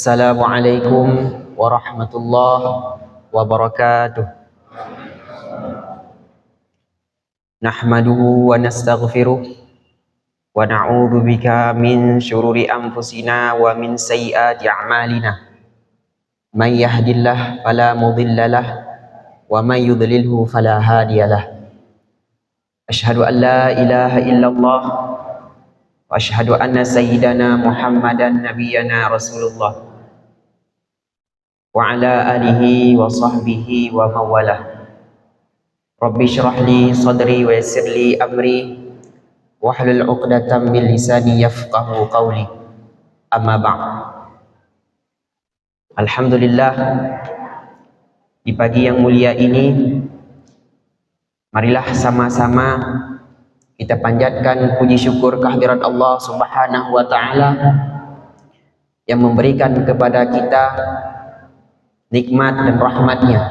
Assalamualaikum warahmatullahi wabarakatuh. Nahmaduhu wa nastaghfiruh wa na'udzu bika min syururi anfusina wa min sayyiati a'malina. May yahdihillahu fala mudhillalah wa may yudlilhu fala hadiyalah. Asyhadu an la ilaha illallah wa asyhadu anna sayyidana Muhammadan nabiyyana Rasulullah wa ala alihi wa sahbihi wa mawalah. Rabbi syrah li sadri wa yassir li amri wahlul 'uqdatam min lisani yafqahu qawli. Amma ba'd. Alhamdulillah, di pagi yang mulia ini marilah sama-sama kita panjatkan puji syukur kehadirat Allah Subhanahu wa taala yang memberikan kepada kita nikmat dan rahmatnya,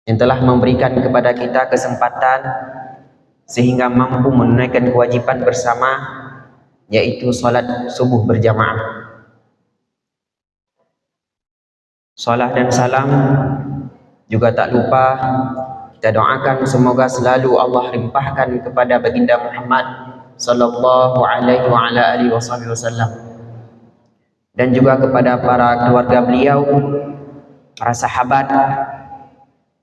yang telah memberikan kepada kita kesempatan sehingga mampu menunaikan kewajiban bersama, yaitu salat subuh berjamaah. Salat dan salam juga tak lupa kita doakan semoga selalu Allah limpahkan kepada baginda Muhammad sallallahu alaihi wa ala alihi wasallam, dan juga kepada para keluarga beliau, para sahabat,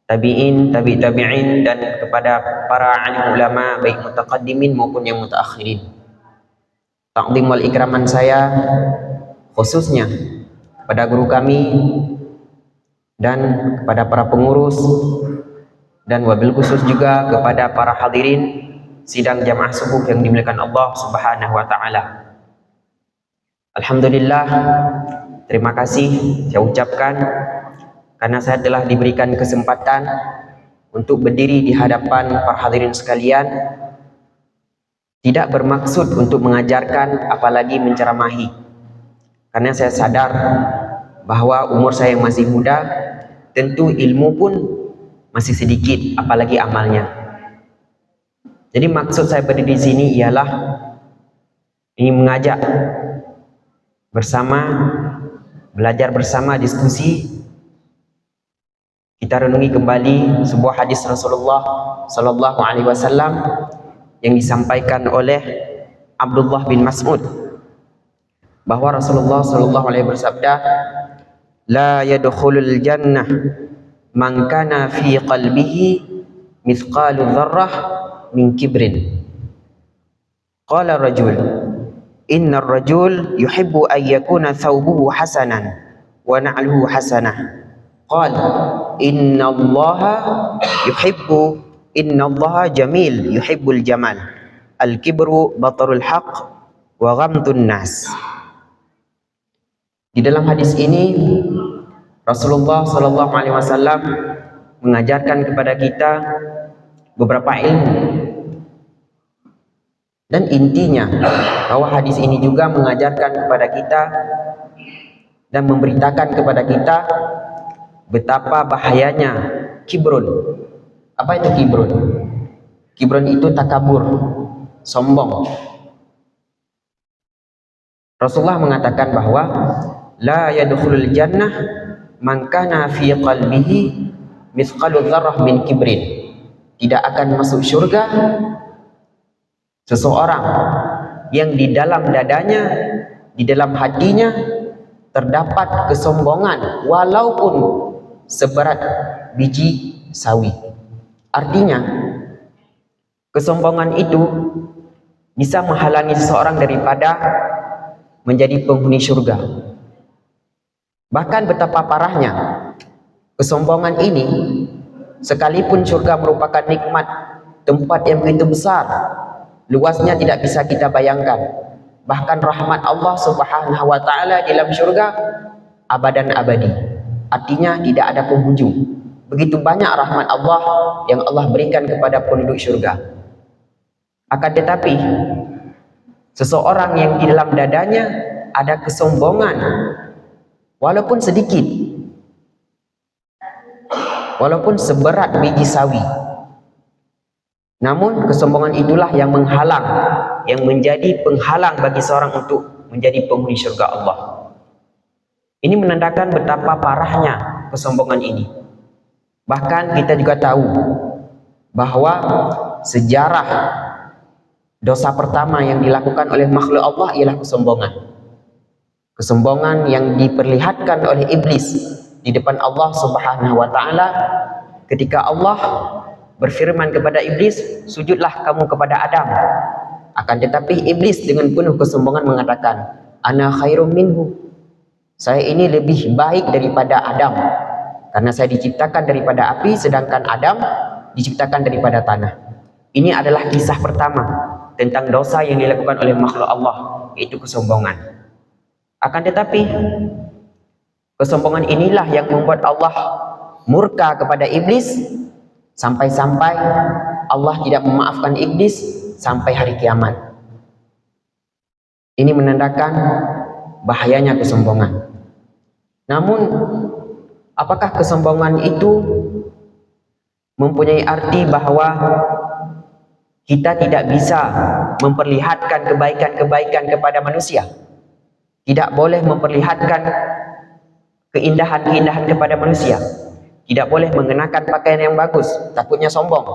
tabi'in, tabi'in, dan kepada para alim ulama baik mutaqaddimin maupun yang mutaakhirin. Takdim wal ikraman saya khususnya kepada guru kami dan kepada para pengurus, dan wabil khusus juga kepada para hadirin sidang jamaah subuh yang dimuliakan Allah Subhanahu wa taala. Alhamdulillah, terima kasih saya ucapkan karena saya telah diberikan kesempatan untuk berdiri di hadapan para hadirin sekalian, tidak bermaksud untuk mengajarkan apalagi menceramahi, karena saya sadar bahwa umur saya yang masih muda, tentu ilmu pun masih sedikit, apalagi amalnya. Jadi maksud saya berdiri di sini ialah ini mengajak bersama, belajar bersama, diskusi. Kita renungi kembali sebuah hadis Rasulullah sallallahu alaihi wasallam yang disampaikan oleh Abdullah bin Mas'ud, bahwa Rasulullah sallallahu alaihi bersabda, la yadkhulul jannah man kana fi qalbihi mithqalu dzarrah min kibrin. Qala rajul, innar rajul yuhibbu an yakuna thawbuhu hasanan wa na'luhu hasanah. Qala innallaha jamil yuhibbul jamal. Al-kibru batarul haqq wa ghamtun nas. Di dalam hadis ini Rasulullah sallallahu alaihi wasallam mengajarkan kepada kita beberapa ilmu, dan intinya bahwa hadis ini juga mengajarkan kepada kita dan memberitakan kepada kita betapa bahayanya kibrun. Apa itu kibrun? Kibrun itu takabur, sombong. Rasulullah mengatakan bahwa la yadkhulul jannah man kana fi qalbihi mithqalu dzarrah min kibrin. Tidak akan masuk surga seseorang yang di dalam dadanya, di dalam hatinya terdapat kesombongan walaupun seberat biji sawi. Artinya kesombongan itu bisa menghalangi seseorang daripada menjadi penghuni surga. Bahkan betapa parahnya kesombongan ini, sekalipun surga merupakan nikmat, tempat yang begitu besar, luasnya tidak bisa kita bayangkan. Bahkan rahmat Allah Subhanahu wa taala di dalam surga abadan abadi. Artinya tidak ada penghujung. Begitu banyak rahmat Allah yang Allah berikan kepada penduduk surga. Akan tetapi seseorang yang di dalam dadanya ada kesombongan, walaupun sedikit, walaupun seberat biji sawi, namun kesombongan itulah yang menghalang, yang menjadi penghalang bagi seorang untuk menjadi penghuni surga Allah. Ini menandakan betapa parahnya kesombongan ini. Bahkan kita juga tahu bahwa sejarah dosa pertama yang dilakukan oleh makhluk Allah ialah kesombongan. Kesombongan yang diperlihatkan oleh iblis di depan Allah Subhanahu wa taala ketika Allah berfirman kepada iblis, "Sujudlah kamu kepada Adam." Akan tetapi iblis dengan penuh kesombongan mengatakan, "Ana khairum minhu." Saya ini lebih baik daripada Adam. Karena saya diciptakan daripada api, sedangkan Adam diciptakan daripada tanah. Ini adalah kisah pertama tentang dosa yang dilakukan oleh makhluk Allah, yaitu kesombongan. Akan tetapi, kesombongan inilah yang membuat Allah murka kepada iblis, sampai-sampai Allah tidak memaafkan iblis sampai hari kiamat. Ini menandakan bahayanya kesombongan. Namun, apakah kesombongan itu mempunyai arti bahwa kita tidak bisa memperlihatkan kebaikan-kebaikan kepada manusia? Tidak boleh memperlihatkan keindahan-keindahan kepada manusia. Tidak boleh mengenakan pakaian yang bagus, takutnya sombong.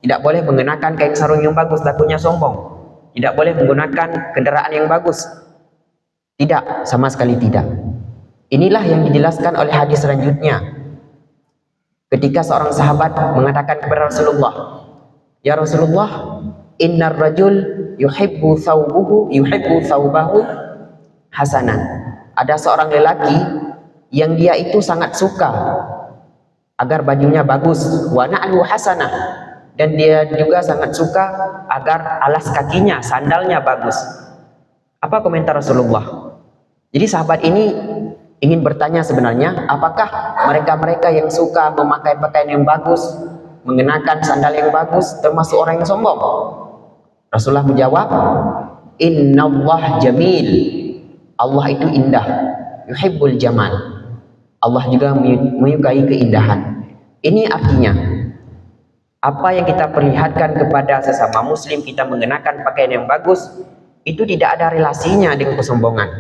Tidak boleh mengenakan kain sarung yang bagus, takutnya sombong. Tidak boleh menggunakan kendaraan yang bagus. Tidak, sama sekali tidak. Inilah yang dijelaskan oleh hadis selanjutnya. Ketika seorang sahabat mengatakan kepada Rasulullah, "Ya Rasulullah, innar rajul yuhibbu thawbahu hasanan." Ada seorang lelaki yang dia itu sangat suka agar bajunya bagus, wa na'lu hasanah, dan dia juga sangat suka agar alas kakinya, sandalnya bagus. Apa komentar Rasulullah? Jadi sahabat ini ingin bertanya sebenarnya, apakah mereka-mereka yang suka memakai pakaian yang bagus, mengenakan sandal yang bagus, termasuk orang yang sombong? Rasulullah menjawab, "Innallah jamil." Allah itu indah, yuhibbul jamal. Allah juga menyukai keindahan. Ini artinya, apa yang kita perlihatkan kepada sesama muslim, kita mengenakan pakaian yang bagus, itu tidak ada relasinya dengan kesombongan.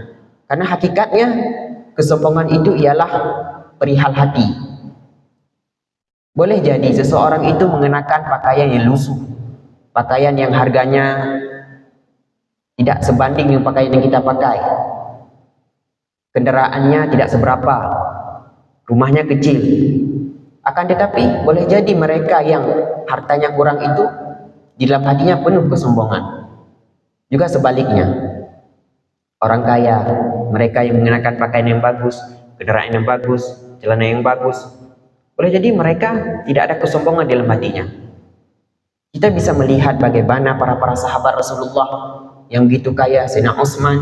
Karena hakikatnya kesombongan itu ialah perihal hati. Boleh jadi seseorang itu mengenakan pakaian yang lusuh, pakaian yang harganya tidak sebanding dengan pakaian yang kita pakai, kendaraannya tidak seberapa, rumahnya kecil. Akan tetapi boleh jadi mereka yang hartanya kurang itu di dalam hatinya penuh kesombongan. Juga sebaliknya, orang kaya, mereka yang mengenakan pakaian yang bagus, kendaraan yang bagus, celana yang bagus, boleh jadi mereka tidak ada kesombongan di dalam hatinya. Kita bisa melihat bagaimana para sahabat Rasulullah yang begitu kaya, Sayyidina Utsman,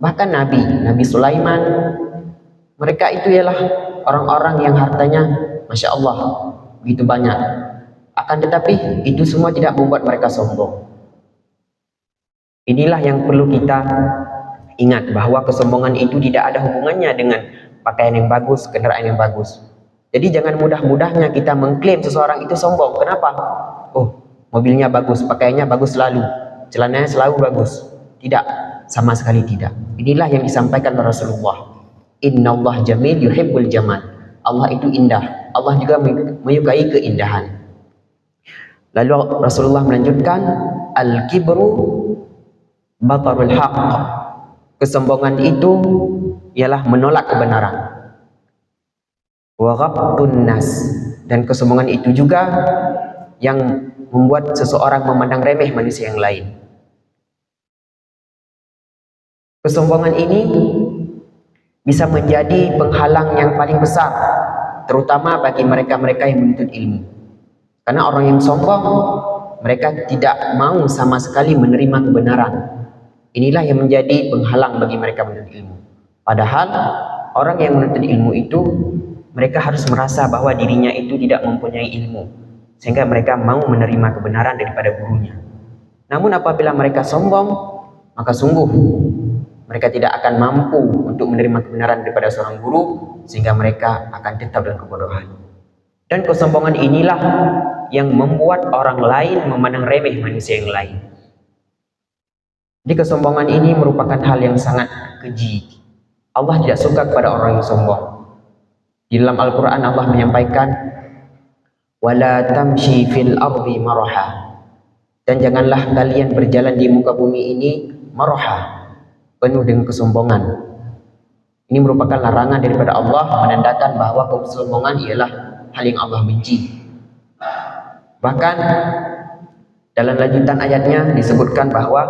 bahkan Nabi Sulaiman, mereka itu ialah orang-orang yang hartanya Masya Allah begitu banyak. Akan tetapi itu semua tidak membuat mereka sombong. Inilah yang perlu kita ingat, bahwa kesombongan itu tidak ada hubungannya dengan pakaian yang bagus, kendaraan yang bagus. Jadi jangan mudah-mudahnya kita mengklaim seseorang itu sombong. Kenapa? Oh, mobilnya bagus, pakaiannya bagus selalu, celananya selalu bagus. Tidak, sama sekali tidak. Inilah yang disampaikan oleh Rasulullah. Innallah jamil yuhibbul jamal. Allah itu indah, Allah juga menyukai keindahan. Lalu Rasulullah melanjutkan, al-kibru batarul haqq. Kesombongan itu ialah menolak kebenaran. Wa ghabtun nas, dan kesombongan itu juga yang membuat seseorang memandang remeh manusia yang lain. Kesombongan ini bisa menjadi penghalang yang paling besar, terutama bagi mereka-mereka yang menuntut ilmu. Karena orang yang sombong, mereka tidak mau sama sekali menerima kebenaran. Inilah yang menjadi penghalang bagi mereka menuntut ilmu. Padahal orang yang menuntut ilmu itu, mereka harus merasa bahwa dirinya itu tidak mempunyai ilmu, sehingga mereka mau menerima kebenaran daripada gurunya. Namun apabila mereka sombong, maka sungguh mereka tidak akan mampu untuk menerima kebenaran daripada seorang guru, sehingga mereka akan tetap dalam kebodohan. Dan kesombongan inilah yang membuat orang lain memandang remeh manusia yang lain. Jadi kesombongan ini merupakan hal yang sangat keji. Allah tidak suka kepada orang yang sombong. Di dalam Al-Quran Allah menyampaikan, wala tamshi fil ardi maraha, dan janganlah kalian berjalan di muka bumi ini maraha, penuh dengan kesombongan. Ini merupakan larangan daripada Allah, menandakan bahwa kesombongan ialah hal yang Allah benci. Bahkan dalam lanjutan ayatnya disebutkan bahwa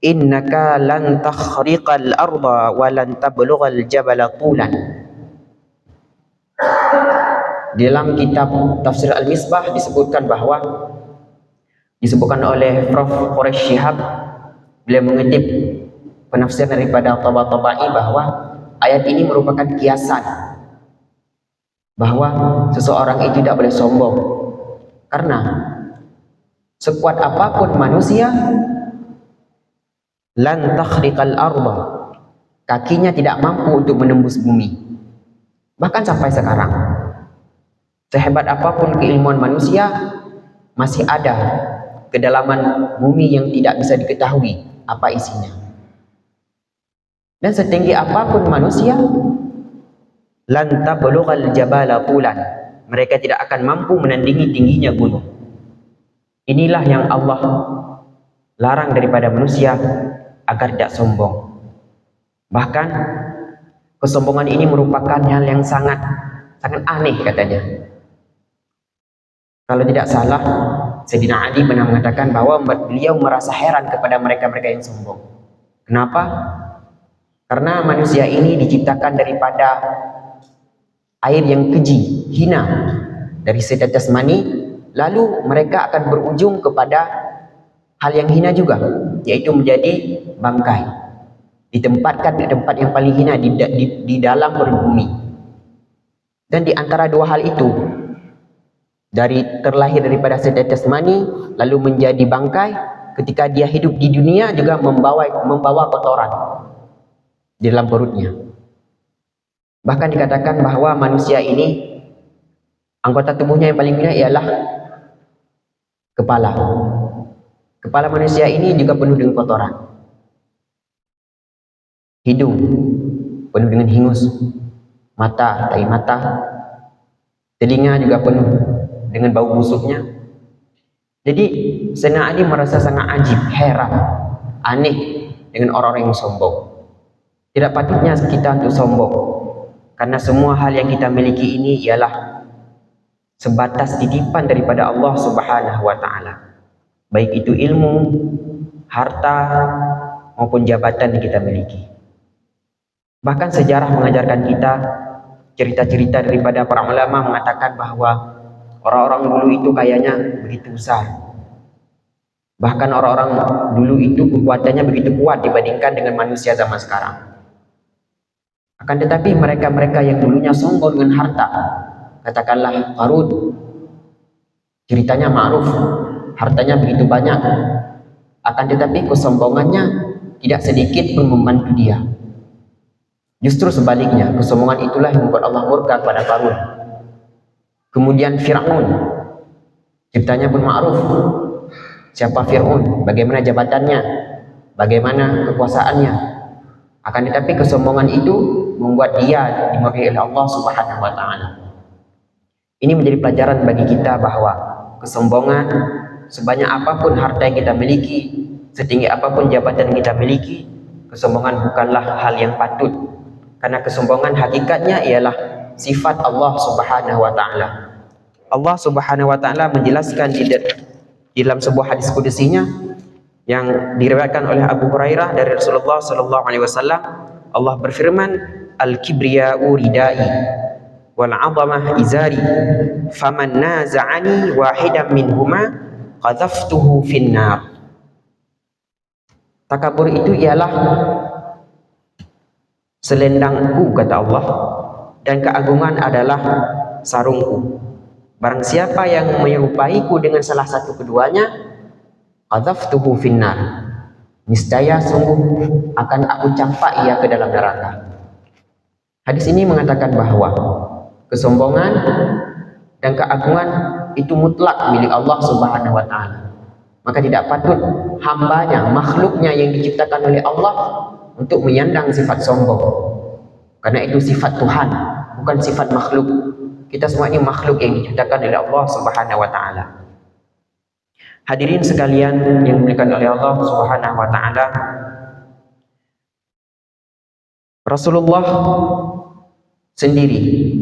innaka lan takhriqal arda wa lan tablughal jabala tulan. Di dalam kitab Tafsir Al-Misbah disebutkan oleh Prof. Quraish Shihab, beliau mengutip penafsir daripada Tabatabai bahwa ayat ini merupakan kiasan bahwa seseorang itu tidak boleh sombong, karena sekuat apapun manusia, lan takhriqal arda, kakinya tidak mampu untuk menembus bumi. Bahkan sampai sekarang, sehebat apapun keilmuan manusia, masih ada kedalaman bumi yang tidak bisa diketahui apa isinya. Dan setinggi apapun manusia, lan tablughal jabala tulan, mereka tidak akan mampu menandingi tingginya gunung. Inilah yang Allah larang daripada manusia agar tidak sombong. Bahkan kesombongan ini merupakan hal yang sangat aneh katanya. Kalau tidak salah, Sayyidina Ali pernah mengatakan bahwa beliau merasa heran kepada mereka-mereka yang sombong. Kenapa? Karena manusia ini diciptakan daripada air yang keji, hina, dari setetes mani, lalu mereka akan berujung kepada hal yang hina juga, yaitu menjadi bangkai, ditempatkan di tempat yang paling hina di dalam perut bumi. Dan di antara dua hal itu, dari terlahir daripada setetes mani lalu menjadi bangkai, ketika dia hidup di dunia juga membawa kotoran di dalam perutnya. Bahkan dikatakan bahwa manusia ini anggota tubuhnya yang paling hina ialah kepala. Kepala manusia ini juga penuh dengan kotoran. Hidung penuh dengan hingus, mata, tai mata, telinga juga penuh dengan bau busuknya. Jadi Sayyidina Ali merasa sangat ajib, heran, aneh dengan orang-orang yang sombong. Tidak patutnya kita untuk sombong, karena semua hal yang kita miliki ini ialah sebatas titipan daripada Allah Subhanahu wa Ta'ala, baik itu ilmu, harta, maupun jabatan yang kita miliki. Bahkan sejarah mengajarkan kita, cerita-cerita daripada para ulama mengatakan bahwa orang-orang dulu itu kayaknya begitu besar. Bahkan orang-orang dulu itu kekuatannya begitu kuat dibandingkan dengan manusia zaman sekarang. Akan tetapi mereka-mereka yang dulunya sombong dengan harta, katakanlah Qarun, ceritanya ma'ruf, hartanya begitu banyak, akan tetapi kesombongannya tidak sedikit pun membantu dia. Justru sebaliknya, kesombongan itulah yang membuat Allah murka kepada Qarun. Kemudian Fir'aun, ceritanya pun ma'ruf. Siapa Fir'aun, bagaimana jabatannya, bagaimana kekuasaannya. Akan tetapi kesombongan itu membuat dia dimurkai oleh Allah Subhanahu wa Ta'ala. Ini menjadi pelajaran bagi kita bahwa kesombongan, sebanyak apapun harta yang kita miliki, setinggi apapun jabatan yang kita miliki, kesombongan bukanlah hal yang patut. Karena kesombongan hakikatnya ialah sifat Allah Subhanahu wa Ta'ala. Allah Subhanahu wa Ta'ala menjelaskan di dalam sebuah hadis kudusinya yang diriwayatkan oleh Abu Hurairah dari Rasulullah sallallahu alaihi wasallam. Allah berfirman, al-kibriya'u ridai wal 'azamah izari faman naza'ani wahidan minhuma qadhaftuhu finnar. Takabur itu ialah selendangku, kata Allah, dan keagungan adalah sarungku. Barang siapa yang menyerupaiku dengan salah satu keduanya, qadhaftuhu finnar, niscaya sungguh akan aku campak ia ke dalam neraka. Hadis ini mengatakan bahwa kesombongan dan keagungan itu mutlak milik Allah Subhanahu wa Ta'ala. Maka tidak patut hambanya, makhluknya yang diciptakan oleh Allah untuk menyandang sifat sombong. Karena itu sifat Tuhan, bukan sifat makhluk. Kita semua ini makhluk yang diciptakan oleh Allah Subhanahu wa taala. Hadirin sekalian yang dimuliakan oleh Allah Subhanahu wa taala, Rasulullah sendiri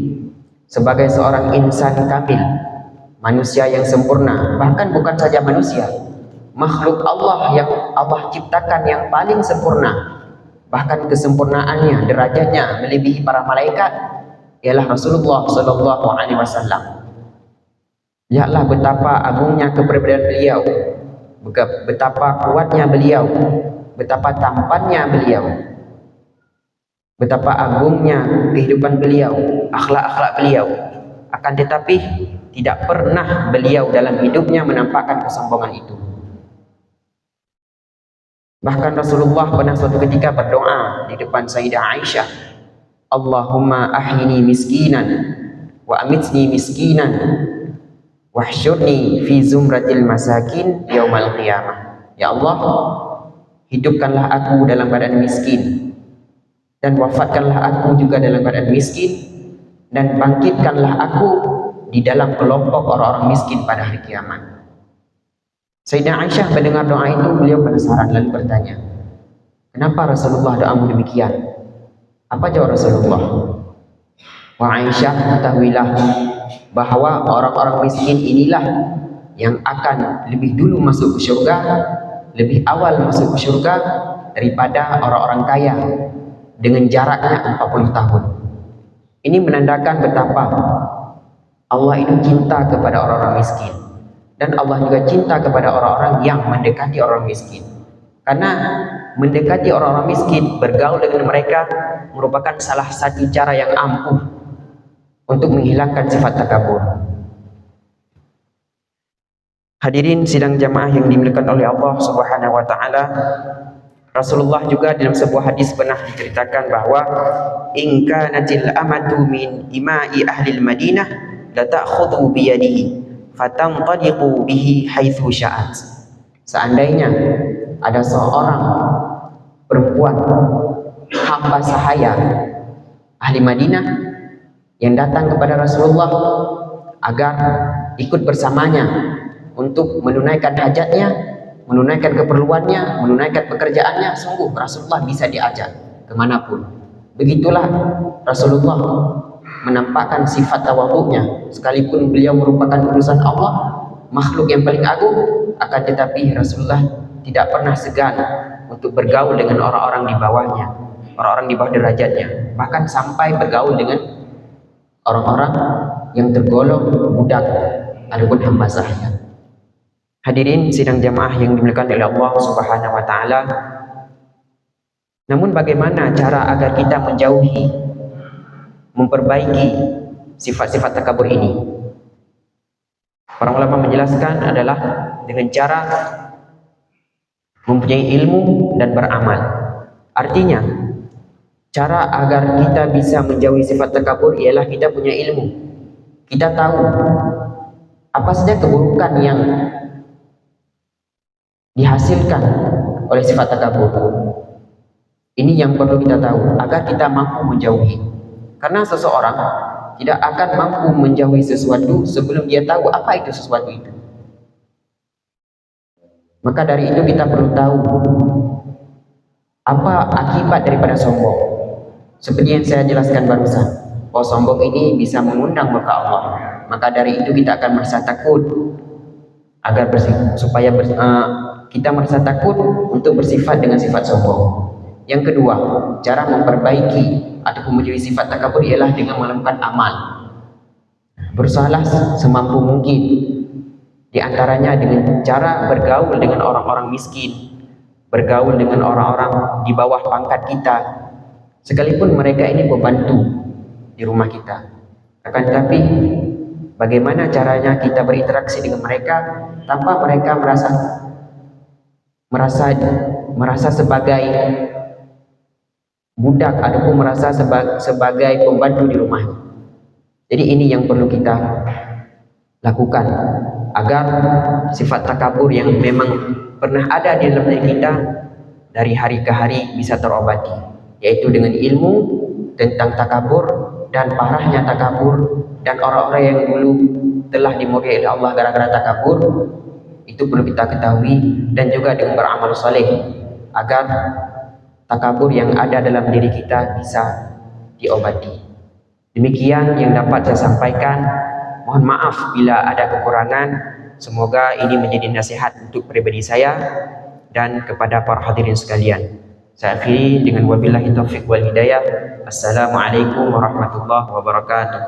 sebagai seorang insan kamil, manusia yang sempurna, bahkan bukan saja manusia, makhluk Allah yang Allah ciptakan yang paling sempurna, bahkan kesempurnaannya, derajatnya melebihi para malaikat, ialah Rasulullah sallallahu alaihi wasallam. Lihatlah betapa agungnya kepribadian beliau, betapa kuatnya beliau, betapa tampannya beliau, betapa agungnya kehidupan beliau, akhlak-akhlak beliau. Akan tetapi tidak pernah beliau dalam hidupnya menampakkan kesombongan itu. Bahkan Rasulullah pernah suatu ketika berdoa di depan Sayyidah Aisyah, Allahumma ahyini miskinan wa amitni miskinan wahsyurni fi zumratil masakin yaumal qiyamah. Ya Allah, hidupkanlah aku dalam keadaan miskin dan wafatkanlah aku juga dalam keadaan miskin, dan bangkitkanlah aku di dalam kelompok orang-orang miskin pada hari kiamat. Sayyidah Aisyah mendengar doa itu, beliau penasaran lalu bertanya, kenapa Rasulullah doamu demikian? Apa jawab Rasulullah? Wa Aisyah, ketahuilah bahwa orang-orang miskin inilah yang akan lebih dulu masuk ke surga, lebih awal masuk ke surga daripada orang-orang kaya dengan jaraknya 40 tahun. Ini menandakan betapa Allah itu cinta kepada orang-orang miskin, dan Allah juga cinta kepada orang-orang yang mendekati orang miskin. Karena mendekati orang-orang miskin, bergaul dengan mereka merupakan salah satu cara yang ampuh untuk menghilangkan sifat takabur. Hadirin sidang jamaah yang dimuliakan oleh Allah Subhanahu wa taala, Rasulullah juga dalam sebuah hadis pernah diceritakan bahwa in kanatil amatu min imai ahli Madinah la ta'khudhu bi yadihi fatanṭaliqu bihi haitsu sya'at. Seandainya ada seorang perempuan hamba sahaya ahli Madinah yang datang kepada Rasulullah agar ikut bersamanya untuk menunaikan hajatnya, menunaikan keperluannya, menunaikan pekerjaannya, sungguh Rasulullah bisa diajak kemanapun. Begitulah Rasulullah menampakkan sifat tawadhu'nya, sekalipun beliau merupakan utusan Allah, makhluk yang paling agung, akan tetapi Rasulullah tidak pernah segan untuk bergaul dengan orang-orang di bawahnya, orang-orang di bawah derajatnya, bahkan sampai bergaul dengan orang-orang yang tergolong budak ataupun hamba sahaya. Hadirin sidang jamaah yang dimuliakan oleh Allah Subhanahu wa taala, namun bagaimana cara agar kita menjauhi, memperbaiki sifat-sifat takabur ini? Para ulama menjelaskan adalah dengan cara mempunyai ilmu dan beramal. Artinya, cara agar kita bisa menjauhi sifat takabur ialah kita punya ilmu. Kita tahu apa saja keburukan yang dihasilkan oleh sifat takabur. Ini yang perlu kita tahu agar kita mampu menjauhi. Karena seseorang tidak akan mampu menjauhi sesuatu sebelum dia tahu apa itu sesuatu itu. Maka dari itu kita perlu tahu apa akibat daripada sombong. Seperti yang saya jelaskan barusan, bahwa sombong ini bisa mengundang murka Allah. Maka dari itu kita akan merasa takut agar kita merasa takut untuk bersifat dengan sifat sombong. Yang kedua, cara memperbaiki ataupun menjauhi sifat takabur ialah dengan melakukan amal. Berusahalah semampu mungkin, di antaranya dengan cara bergaul dengan orang-orang miskin, bergaul dengan orang-orang di bawah pangkat kita, sekalipun mereka ini membantu di rumah kita. Akan tetapi bagaimana caranya kita berinteraksi dengan mereka tanpa mereka merasa sebagai budak ataupun merasa sebagai pembantu di rumah. Jadi ini yang perlu kita lakukan agar sifat takabur yang memang pernah ada di dalam diri kita dari hari ke hari bisa terobati, yaitu dengan ilmu tentang takabur dan parahnya takabur, dan orang-orang yang dulu telah dimurkai oleh Allah gara-gara takabur. Itu perlu kita ketahui, dan juga dengan beramal saleh agar takabur yang ada dalam diri kita bisa diobati. Demikian yang dapat saya sampaikan. Mohon maaf bila ada kekurangan. Semoga ini menjadi nasihat untuk pribadi saya dan kepada para hadirin sekalian. Saya akhiri dengan wabillahi taufiq wal hidayah. Assalamualaikum warahmatullahi wabarakatuh.